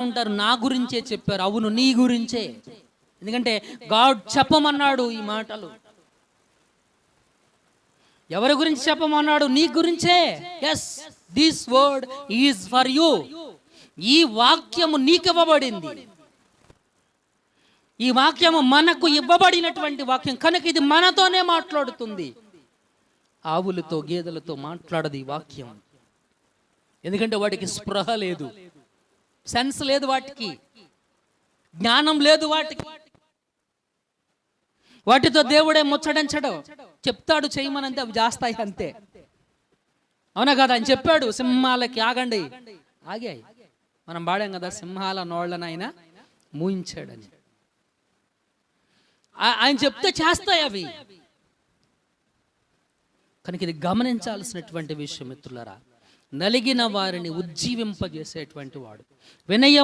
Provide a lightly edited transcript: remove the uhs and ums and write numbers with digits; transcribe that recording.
ఉంటారు, నా గురించే చెప్పారు. అవును, నీ గురించే. ఎందుకంటే గాడ్ చెప్పమన్నాడు ఈ మాటలు. ఎవరి గురించి చెప్పమన్నాడు? నీ గురించే. Yes, this word is for you. ఈ వాక్యము నీకు ఇవ్వబడింది. ఈ వాక్యము మనకు ఇవ్వబడినటువంటి వాక్యం కనుక ఇది మనతోనే మాట్లాడుతుంది. ఆవులతో గేదెలతో మాట్లాడదు ఈ వాక్యం. ఎందుకంటే వాటికి స్పృహ లేదు, సెన్స్ లేదు, వాటికి జ్ఞానం లేదు. వాటితో దేవుడే ముచ్చడించడు. చెప్తాడు చేయమనంతే, అవి చేస్తాయి అంతే. అవునా కదా? అని చెప్పాడు సింహాలకి ఆగండి, ఆగాయి. మనం పాడాం కదా, సింహాల నోళ్ళనైనా మూయించాడని. ఆయన చెప్తే చేస్తాయి అవి. కనుక ఇది గమనించాల్సినటువంటి విషయం మిత్రులారా. నలిగిన వారిని ఉజ్జీవింపజేసేటువంటి వాడు, వినయము